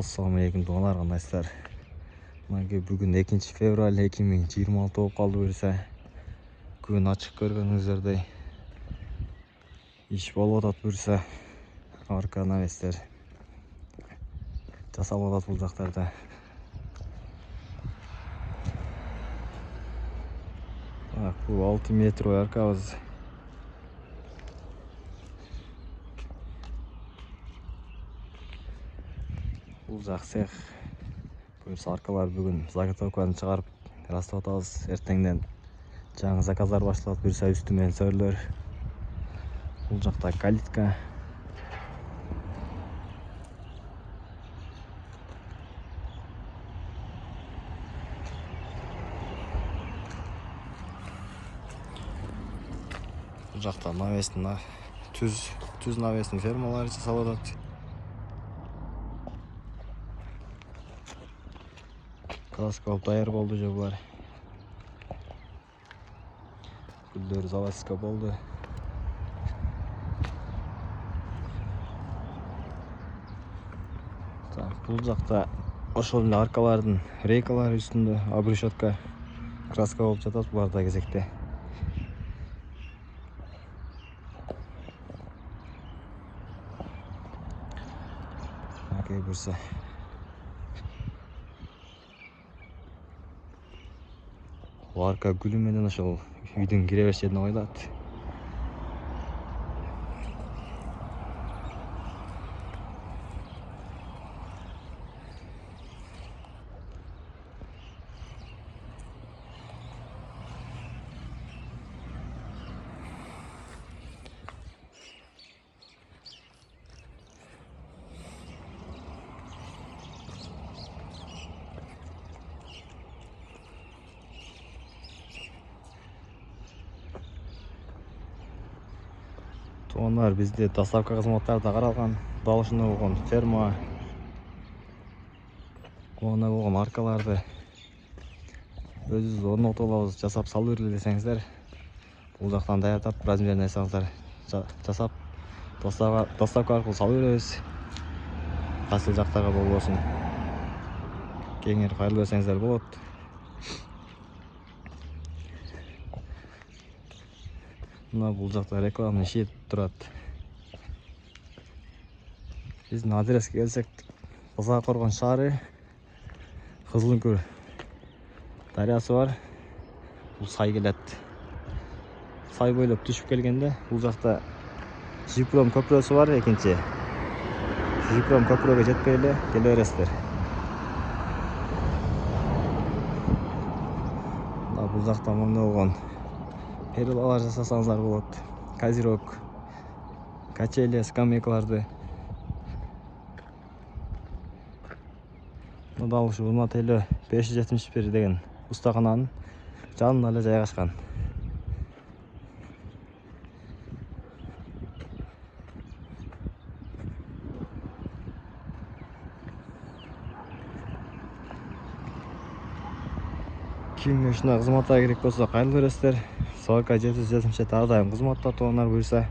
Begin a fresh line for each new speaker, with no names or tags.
Assalamualaikum do'stlar, qandaysizlar? Mana bugun 2 fevral 2026 bo'lib qoldi bo'lsa. Kun ochiq ko'rganingizdek ish bo'lyapti bo'lsa. Arka naveslar jasab olyapti bu joqlarda. Bu 6 metr arkamiz. Bu жақсех. Көрсе аркалар бүгін заготовканы шығарып растап атабыз. Ертеңден жаңа заказдар башланады. Бұйырса үстімен сөрлер. Бұл жақта калитка. Бұл жақта навестің түз навестің фермалары жасап атады. Краска даяр болды жобалар. Гүлдер заводска болды. Бұл жақта ошол аркалардың рейкалары үстінде обрешетка краска болып жатады бұларда кезекте. Көрсе арка гүлі менен ошол үйдүн киребеш жерине коюлат. Onlar bizde доставка кызматтары да каралган. Далышында болгон ферма. Ona болгон аркаларды өзүбүз орнотуп алабыз, жасап салып берели десеңиздер. Бул жактан даярдап, размерин айтсаңыздар, жасап доставка аркылуу салып беребиз. Кайсы жактарга болбосун. Кеңири кайрылып берсеңиздер болот. Мына бул жакта рекламный щит турат. Биздин адреске келсек, Базар-Коргон шаары, Кызылөңкүр дарыясы бар. Бул сай келет. Сай бойлоп түшүп келгенде, бул жакта Жипром көпүрөсү бар экинчи. Жипром көпүрөгө жетпей эле келе бересиздер. Бул жакта мындай болгон перилалар жасасаңыздар болот. Козерог, качели, скамейкаларды. Мына ушу Умателе 571 деген устакананын жанында эле жайгашкан. Кимге ушундай кызматтар керек болсо кайрылып бересиздер. Сорка 777 ар дайым кызматта тоонар буюрса.